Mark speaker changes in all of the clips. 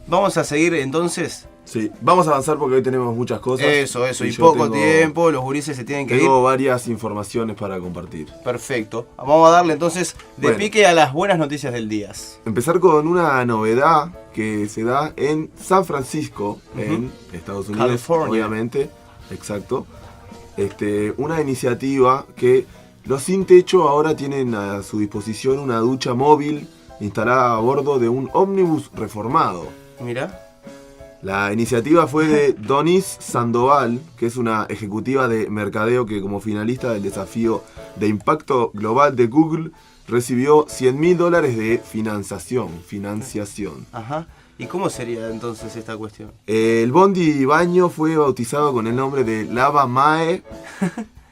Speaker 1: Vamos a seguir entonces.
Speaker 2: Sí, vamos a avanzar porque hoy tenemos muchas cosas.
Speaker 1: Eso, y poco tiempo, los gurises se tienen que ir.
Speaker 2: Tengo varias informaciones para compartir.
Speaker 1: Perfecto. Vamos a darle entonces de pique a las buenas noticias del día.
Speaker 2: Empezar con una novedad que se da en San Francisco, en Estados Unidos,
Speaker 1: California.
Speaker 2: Obviamente. Exacto. Una iniciativa que los sin techo ahora tienen a su disposición una ducha móvil instalada a bordo de un ómnibus reformado.
Speaker 1: Mira.
Speaker 2: La iniciativa fue de Donis Sandoval, que es una ejecutiva de mercadeo que como finalista del desafío de impacto global de Google recibió $100.000 de financiación.
Speaker 1: Ajá. ¿Y cómo sería entonces esta cuestión?
Speaker 2: El bondi baño fue bautizado con el nombre de Lava Mae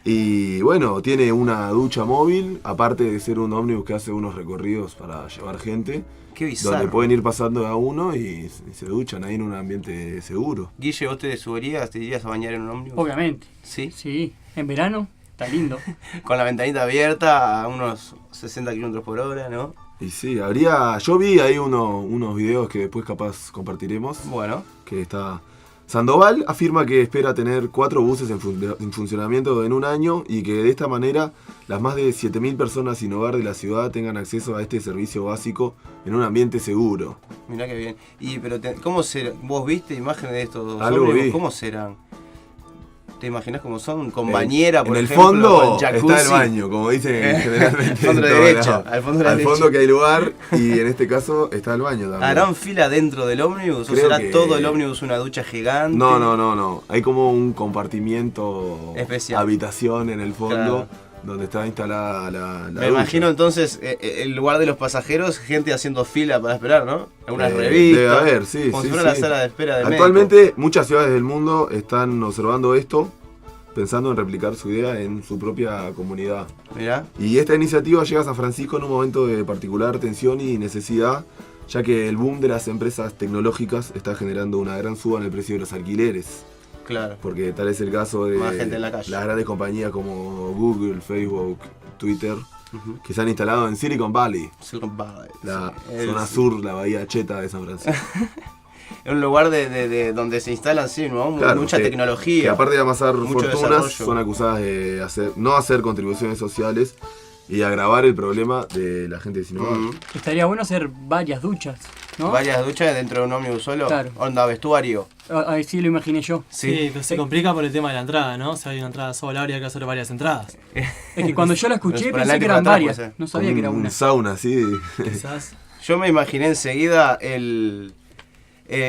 Speaker 2: y bueno, tiene una ducha móvil, aparte de ser un ómnibus que hace unos recorridos para llevar gente.
Speaker 1: Qué bizarro.
Speaker 2: Donde pueden ir pasando a uno y se duchan ahí en un ambiente seguro.
Speaker 1: Guille, ¿vos te subirías, te irías a bañar en un ómnibus?
Speaker 3: Obviamente.
Speaker 1: ¿Sí?
Speaker 3: Sí, en verano, está lindo.
Speaker 1: Con la ventanita abierta a unos 60 km/h, ¿no?
Speaker 2: Y sí, yo vi ahí unos videos que después capaz compartiremos.
Speaker 1: Bueno.
Speaker 2: Que está... Sandoval afirma que espera tener 4 buses en funcionamiento en un año y que de esta manera las más de 7.000 personas sin hogar de la ciudad tengan acceso a este servicio básico en un ambiente seguro.
Speaker 1: Mirá qué bien. ¿Cómo será? ¿Vos viste imágenes de estos
Speaker 2: Algo
Speaker 1: ómnibus?
Speaker 2: vi.
Speaker 1: ¿Cómo serán? ¿Te imaginas cómo son? Con bañera, por
Speaker 2: en
Speaker 1: ejemplo.
Speaker 2: En el fondo
Speaker 1: con jacuzzi.
Speaker 2: está el baño, como dicen generalmente.
Speaker 1: Al fondo de derecha. Al
Speaker 2: fondo que hay lugar y en este caso está el baño también.
Speaker 1: ¿Harán fila dentro del ómnibus? ¿O será todo el ómnibus una ducha gigante?
Speaker 2: No. Hay como un compartimiento
Speaker 1: especial.
Speaker 2: Habitación en el fondo.
Speaker 1: Claro.
Speaker 2: Donde está instalada la
Speaker 1: Me imagino entonces, en lugar de los pasajeros, gente haciendo fila para esperar, ¿no? Algunas revistas.
Speaker 2: Debe haber, sí.
Speaker 1: Como si fuera la sala de espera de
Speaker 2: Actualmente,
Speaker 1: médico.
Speaker 2: muchas ciudades del mundo están observando esto, pensando en replicar su idea en su propia comunidad.
Speaker 1: Mirá.
Speaker 2: Y esta iniciativa llega a San Francisco en un momento de particular tensión y necesidad, ya que el boom de las empresas tecnológicas está generando una gran suba en el precio de los alquileres.
Speaker 1: Claro.
Speaker 2: Porque tal es el caso de
Speaker 1: más gente en la calle.
Speaker 2: Las grandes compañías como Google, Facebook, Twitter, que se han instalado en Silicon Valley.
Speaker 1: Silicon Valley.
Speaker 2: La zona sur, la bahía cheta de San Francisco.
Speaker 1: Es un lugar de donde se instalan, sí, ¿no?
Speaker 2: Claro,
Speaker 1: mucha tecnología.
Speaker 2: Que aparte de amasar fortunas,
Speaker 1: desarrollo.
Speaker 2: son acusadas de no hacer contribuciones sociales y agravar el problema de la gente sin hogar.
Speaker 3: Estaría bueno hacer varias duchas, ¿no?
Speaker 1: Varias duchas dentro de un ómnibus solo.
Speaker 3: Claro.
Speaker 1: Onda vestuario.
Speaker 3: Ahí sí lo imaginé yo.
Speaker 4: Sí, pero se complica por el tema de la entrada, ¿no? O sea, hay una entrada sola, habría que hacer varias entradas.
Speaker 3: Es que cuando yo la escuché
Speaker 1: Por
Speaker 3: pensé
Speaker 1: adelante
Speaker 3: que
Speaker 1: y
Speaker 3: eran
Speaker 1: por atrás,
Speaker 3: varias.
Speaker 1: puede ser.
Speaker 3: No sabía que era una.
Speaker 2: Un sauna, sí.
Speaker 4: Quizás.
Speaker 1: Yo me imaginé enseguida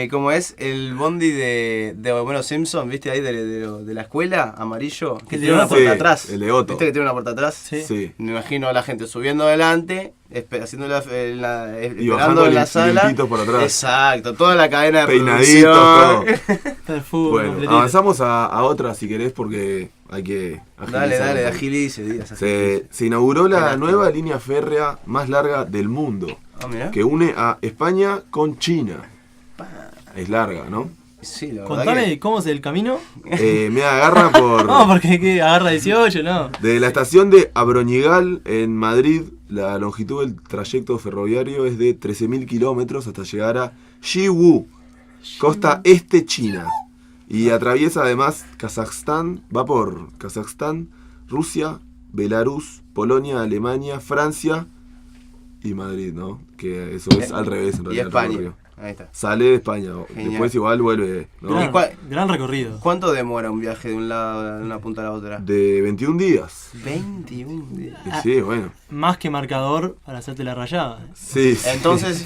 Speaker 1: ¿cómo es? El bondi de Homero Simpson, ¿viste? Ahí de la escuela, amarillo. Que tiene una puerta atrás.
Speaker 2: El de Otto.
Speaker 1: ¿Viste que tiene una puerta atrás?
Speaker 2: Sí.
Speaker 1: Me imagino a la gente subiendo adelante, esperando
Speaker 2: bajando
Speaker 1: en la sala.
Speaker 2: Por atrás.
Speaker 1: Exacto, toda la cadena de
Speaker 2: peinaditos, todo.
Speaker 4: Está el fútbol.
Speaker 2: Bueno,
Speaker 4: completito.
Speaker 2: avanzamos a otra si querés porque hay que agilizar.
Speaker 1: Dale, agilice, Díaz.
Speaker 2: Se inauguró la nueva línea férrea más larga del mundo, que une a España con China. Es larga, ¿no?
Speaker 1: Sí, la verdad.
Speaker 4: Contame cómo es el camino.
Speaker 2: Me agarra por...
Speaker 4: No, porque ¿qué? Agarra 18, ¿no?
Speaker 2: De la estación de Abroñigal en Madrid, la longitud del trayecto ferroviario es de 13.000 kilómetros hasta llegar a Yiwu, costa este China. Y atraviesa además Kazajstán, va por Kazajstán, Rusia, Belarus, Polonia, Alemania, Francia y Madrid, ¿no? Que eso es al revés en realidad.
Speaker 1: Y España. Ahí está.
Speaker 2: Sale de España,
Speaker 1: Genial.
Speaker 2: después igual vuelve, ¿no?
Speaker 4: Gran recorrido.
Speaker 1: ¿Cuánto demora un viaje de un lado, de una punta a la otra?
Speaker 2: De 21 días.
Speaker 1: 21 días.
Speaker 2: Y sí, bueno.
Speaker 4: Más que marcador para hacerte la rayada.
Speaker 2: Sí.
Speaker 1: Entonces,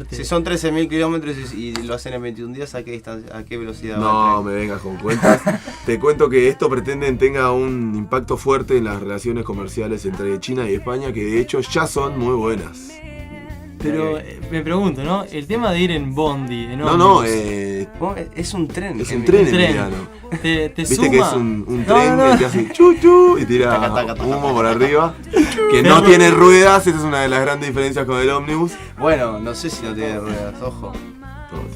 Speaker 1: si son 13.000 kilómetros y lo hacen en 21 días, ¿a qué velocidad va?
Speaker 2: No me vengas con cuentas. Te cuento que esto pretenden tenga un impacto fuerte en las relaciones comerciales entre China y España, que de hecho ya son muy buenas.
Speaker 4: Pero me pregunto, ¿no? El tema de ir en bondi, en
Speaker 2: No,
Speaker 1: es un tren.
Speaker 2: es un tren, Emiliano.
Speaker 4: ¿Te
Speaker 2: Viste
Speaker 4: suma?
Speaker 2: que es un tren que hace chu y tira humo por arriba, que no tiene ruedas, esa es una de las grandes diferencias con el ómnibus.
Speaker 1: Bueno, no sé si no tiene ruedas, ojo.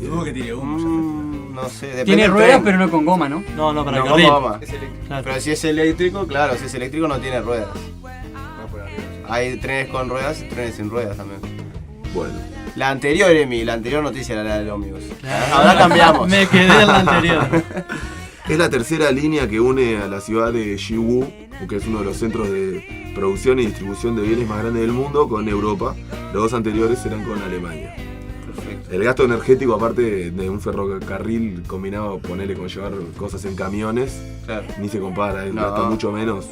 Speaker 4: Dudo que tiene humo.
Speaker 1: No sé, depende
Speaker 3: Tiene
Speaker 1: del
Speaker 3: ruedas,
Speaker 1: tren.
Speaker 3: pero no con goma, ¿no?
Speaker 4: No, para el
Speaker 1: No,
Speaker 4: carril.
Speaker 1: goma.
Speaker 4: Claro.
Speaker 1: Pero si es eléctrico, claro, si es eléctrico no tiene ruedas. Hay trenes con ruedas y trenes sin ruedas también.
Speaker 2: Bueno,
Speaker 1: La anterior, Emi, la anterior noticia era la del ómnibus. Ahora cambiamos.
Speaker 4: Me quedé en la anterior.
Speaker 2: Es la tercera línea que une a la ciudad de Yiwu, que es uno de los centros de producción y distribución de bienes más grandes del mundo, con Europa. Los dos anteriores eran con Alemania.
Speaker 1: Perfecto.
Speaker 2: El gasto energético, aparte de un ferrocarril combinado, ponerle con llevar cosas en camiones,
Speaker 1: Claro.
Speaker 2: ni se compara,
Speaker 1: No.
Speaker 2: gasta mucho menos.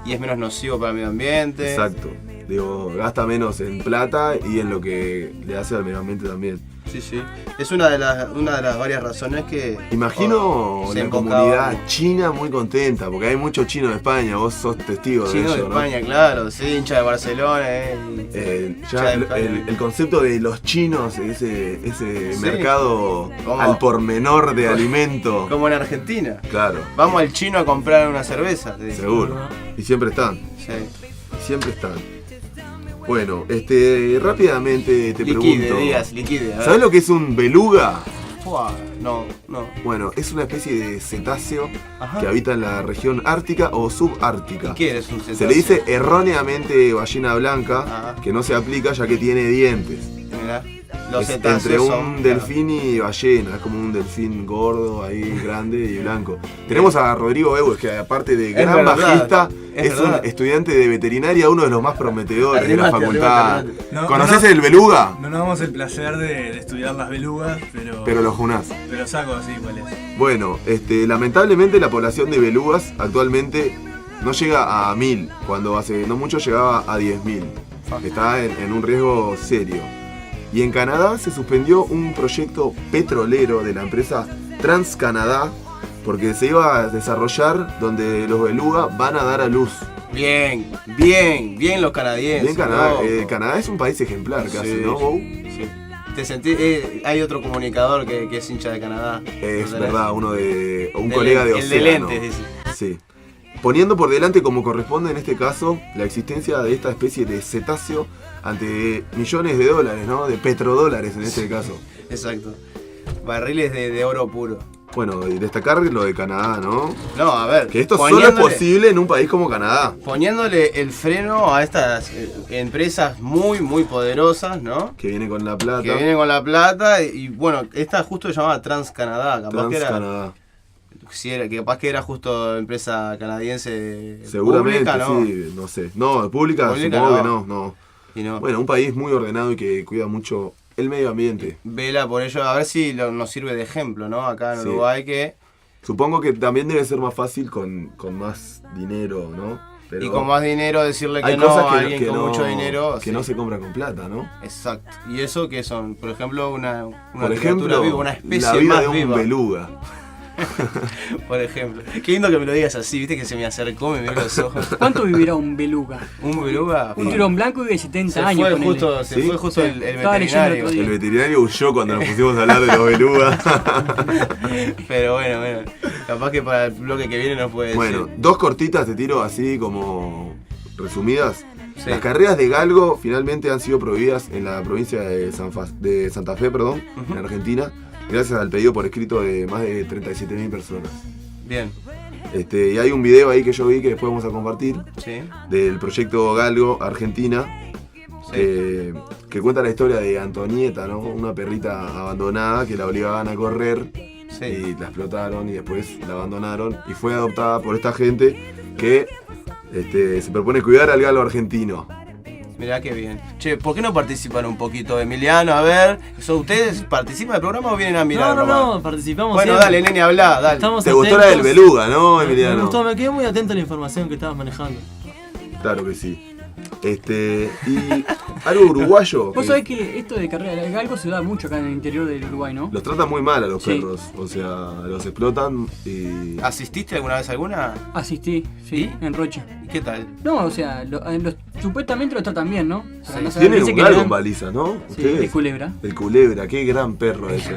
Speaker 1: Y es menos nocivo para el medio ambiente.
Speaker 2: Exacto. Digo, gasta menos en plata y en lo que le hace al medio ambiente también.
Speaker 1: Sí, sí. Es una de las varias razones que.
Speaker 2: Imagino
Speaker 1: se
Speaker 2: la
Speaker 1: enfocaba-
Speaker 2: comunidad china muy contenta, porque hay muchos chinos de España, vos sos testigo de
Speaker 1: Chino
Speaker 2: eso,
Speaker 1: de
Speaker 2: ¿no?
Speaker 1: España, claro, sí, hincha de Barcelona,
Speaker 2: Ya
Speaker 1: hincha de
Speaker 2: el concepto de los chinos, ese
Speaker 1: Sí.
Speaker 2: mercado
Speaker 1: ¿Cómo?
Speaker 2: al por menor de alimento.
Speaker 1: Como en Argentina.
Speaker 2: Claro,
Speaker 1: Vamos al chino a comprar una cerveza. te digo.
Speaker 2: seguro. Y siempre están,
Speaker 1: Sí.
Speaker 2: siempre están. Bueno, rápidamente te
Speaker 1: Liquide,
Speaker 2: pregunto.
Speaker 1: digas, liquide. a ver.
Speaker 2: ¿Sabes lo que es un beluga?
Speaker 1: Fua, no.
Speaker 2: Bueno, es una especie de cetáceo
Speaker 1: Ajá.
Speaker 2: que habita en la región ártica o subártica.
Speaker 1: ¿Qué eres un cetáceo?
Speaker 2: Se le dice erróneamente ballena blanca,
Speaker 1: Ajá.
Speaker 2: que no se aplica ya que tiene dientes.
Speaker 1: Mirá, los
Speaker 2: Es
Speaker 1: cetáceos
Speaker 2: entre un
Speaker 1: son-
Speaker 2: delfín y ballena, es como un delfín gordo ahí, grande y blanco. Tenemos a Rodrigo Ewes, que aparte de gran
Speaker 1: verdad,
Speaker 2: bajista,
Speaker 1: es
Speaker 2: es un
Speaker 1: verdad.
Speaker 2: estudiante de veterinaria, uno de los más prometedores de la
Speaker 1: Arrimate,
Speaker 2: facultad.
Speaker 1: arrimate.
Speaker 5: No,
Speaker 2: ¿Conocés
Speaker 5: no,
Speaker 2: el beluga?
Speaker 5: No nos damos el placer de estudiar las belugas,
Speaker 2: Pero lo junás.
Speaker 5: pero saco así cuál es.
Speaker 2: Bueno, lamentablemente la población de belugas actualmente no llega a 1000, cuando hace no mucho llegaba a 10.000. Está en un riesgo serio. Y en Canadá se suspendió un proyecto petrolero de la empresa TransCanada porque se iba a desarrollar donde los belugas van a dar a luz.
Speaker 1: Bien los canadienses.
Speaker 2: Bien Canadá,
Speaker 1: loco.
Speaker 2: Canadá es un país ejemplar casi,
Speaker 1: Sí,
Speaker 2: ¿no, Bou?
Speaker 1: Sí. Te sentí, hay otro comunicador que es hincha de Canadá.
Speaker 2: Es
Speaker 1: ¿No tenés?
Speaker 2: verdad, un
Speaker 1: De
Speaker 2: colega de
Speaker 1: el de
Speaker 2: Océano.
Speaker 1: lentes, dice.
Speaker 2: Sí. Poniendo por delante, como corresponde en este caso, la existencia de esta especie de cetáceo ante millones de dólares, ¿no? De petrodólares en este caso.
Speaker 1: Exacto. Barriles de oro puro.
Speaker 2: Bueno, y destacar lo de Canadá, ¿no?
Speaker 1: No, a ver.
Speaker 2: Que esto solo es posible en un país como Canadá.
Speaker 1: Poniéndole el freno a estas empresas muy, muy poderosas, ¿no?
Speaker 2: Que viene con la plata.
Speaker 1: Que vienen con la plata y bueno, esta justo se llamaba TransCanada, capaz que era,
Speaker 2: TransCanada.
Speaker 1: si era, que capaz que era justo empresa canadiense
Speaker 2: Seguramente,
Speaker 1: pública, ¿no?
Speaker 2: sí, no sé. No, pública
Speaker 1: Pública
Speaker 2: supongo
Speaker 1: no.
Speaker 2: que no.
Speaker 1: Y no,
Speaker 2: Bueno, un país muy ordenado y que cuida mucho el medio ambiente.
Speaker 1: vela por ello, a ver si nos sirve de ejemplo, ¿no? Acá en
Speaker 2: Sí.
Speaker 1: Uruguay que
Speaker 2: Supongo que también debe ser más fácil con más dinero, ¿no? Pero
Speaker 1: y con más dinero decirle que
Speaker 2: hay
Speaker 1: no
Speaker 2: cosas
Speaker 1: a
Speaker 2: que,
Speaker 1: alguien
Speaker 2: que
Speaker 1: con
Speaker 2: no,
Speaker 1: mucho dinero.
Speaker 2: que
Speaker 1: sí.
Speaker 2: no se compra con plata, ¿no?
Speaker 1: Exacto. Y eso que son, por ejemplo, una
Speaker 2: Por
Speaker 1: criatura
Speaker 2: ejemplo,
Speaker 1: viva, una especie
Speaker 2: la vida
Speaker 1: más
Speaker 2: de un
Speaker 1: viva.
Speaker 2: beluga.
Speaker 1: Por ejemplo. Qué lindo que me lo digas así, viste que se me acercó, me miró los ojos.
Speaker 3: ¿Cuánto vivirá un beluga?
Speaker 1: Un beluga.
Speaker 3: Un tirón blanco vive 70
Speaker 1: se
Speaker 3: años.
Speaker 1: fue
Speaker 3: ponele.
Speaker 1: justo, se
Speaker 2: ¿Sí?
Speaker 1: fue justo
Speaker 3: Sí.
Speaker 1: el
Speaker 3: Estaba leyendo el
Speaker 1: veterinario.
Speaker 3: otro día.
Speaker 2: El veterinario huyó cuando nos pusimos a hablar de los belugas.
Speaker 1: Pero bueno, capaz que para el bloque que viene nos puede
Speaker 2: Bueno,
Speaker 1: decir.
Speaker 2: dos cortitas te tiro así como resumidas.
Speaker 1: Sí.
Speaker 2: Las carreras de galgo finalmente han sido prohibidas en la provincia de Santa Fe,
Speaker 1: Ujú.
Speaker 2: en Argentina, gracias al pedido por escrito de más de 37.000 personas.
Speaker 1: Bien,
Speaker 2: Y hay un video ahí que yo vi que después vamos a compartir
Speaker 1: sí.
Speaker 2: del proyecto Galgo Argentina,
Speaker 1: Sí.
Speaker 2: que cuenta la historia de Antonieta, ¿no? Una perrita abandonada que la obligaban a correr
Speaker 1: Sí.
Speaker 2: y la explotaron y después la abandonaron y fue adoptada por esta gente que se propone cuidar al galgo argentino.
Speaker 1: Mirá qué bien. Che, ¿por qué no participan un poquito, Emiliano? A ver, ¿ustedes participan del programa o vienen a mirar?
Speaker 4: No,
Speaker 1: nomás?
Speaker 4: participamos
Speaker 1: Bueno,
Speaker 4: siempre.
Speaker 1: dale, nene, habla, dale.
Speaker 4: Estamos
Speaker 2: ¿Te gustó la del
Speaker 4: atentos.
Speaker 2: beluga, no,
Speaker 4: Me
Speaker 2: Emiliano?
Speaker 4: gustó, me quedé muy atento a la información que estabas manejando.
Speaker 2: Claro que sí. Y algo uruguayo.
Speaker 3: Vos
Speaker 2: que
Speaker 3: sabés que esto de carrera de galgo se da mucho acá en el interior del Uruguay, ¿no?
Speaker 2: los tratan muy mal a los
Speaker 3: Sí.
Speaker 2: perros. O sea, los explotan y.
Speaker 1: ¿Asististe alguna vez a alguna?
Speaker 3: Asistí, sí, en Rocha.
Speaker 1: ¿Y qué tal?
Speaker 3: No, o sea, supuestamente lo tratan bien, ¿no? O sea,
Speaker 1: Sí.
Speaker 3: no se
Speaker 2: Tienen
Speaker 3: dice
Speaker 2: un
Speaker 3: que
Speaker 2: galgo
Speaker 3: le
Speaker 2: en
Speaker 3: dan-
Speaker 2: baliza, ¿no?
Speaker 3: Sí,
Speaker 2: Ustedes.
Speaker 3: de culebra.
Speaker 2: El culebra, qué gran perro ese,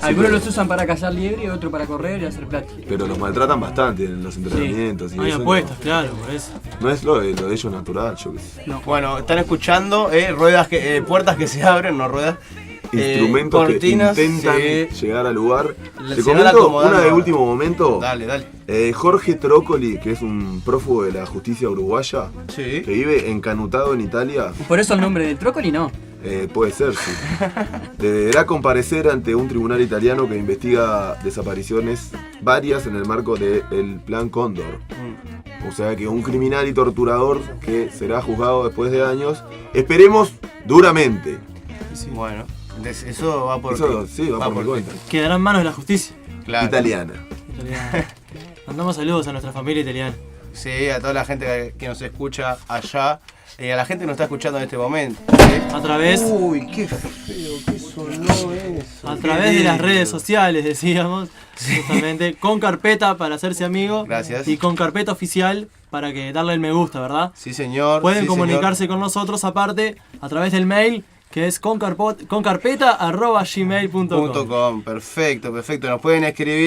Speaker 3: Algunos
Speaker 2: pero-
Speaker 3: los usan para cazar liebre y otros para correr y hacer plata.
Speaker 2: Pero los maltratan bastante en los entrenamientos. Y
Speaker 4: Hay
Speaker 2: eso
Speaker 4: apuestas, claro, por eso.
Speaker 2: No es lo de ellos natural, yo qué sé.
Speaker 3: No.
Speaker 1: Bueno, están escuchando puertas que se abren, no ruedas.
Speaker 2: Instrumentos
Speaker 1: cortinas,
Speaker 2: que intentan
Speaker 1: sí.
Speaker 2: llegar al lugar.
Speaker 1: Se
Speaker 2: Te
Speaker 1: van
Speaker 2: comento
Speaker 1: acomodando.
Speaker 2: una de último momento.
Speaker 1: Dale, dale.
Speaker 2: Jorge Trócoli, que es un prófugo de la justicia uruguaya,
Speaker 1: Sí.
Speaker 2: que vive encanutado en Italia.
Speaker 3: Por eso el nombre del trócoli no.
Speaker 2: Puede ser, sí. Deberá comparecer ante un tribunal italiano que investiga desapariciones varias en el marco del Plan Cóndor. O sea que un criminal y torturador que será juzgado después de años. Esperemos duramente.
Speaker 1: Bueno, eso va por
Speaker 2: Eso sí, va por mi cuenta.
Speaker 4: Quedará en manos de la justicia
Speaker 1: Claro.
Speaker 2: Italiana.
Speaker 4: italiana. Mandamos saludos a nuestra familia italiana.
Speaker 1: Sí, a toda la gente que nos escucha allá. Y a la gente que nos está escuchando en este momento. ¿Sí?
Speaker 4: A través,
Speaker 1: Uy, qué feo, qué sonó eso.
Speaker 4: a través de las redes sociales, decíamos, justamente, con carpeta para hacerse amigo.
Speaker 1: Gracias.
Speaker 4: Y con carpeta oficial para que darle el me gusta, ¿verdad?
Speaker 1: Sí, señor.
Speaker 4: Pueden
Speaker 1: sí,
Speaker 4: comunicarse con nosotros aparte a través del mail que es concarpeta@gmail.com.
Speaker 1: señor. .com. Perfecto, perfecto. Nos pueden escribir.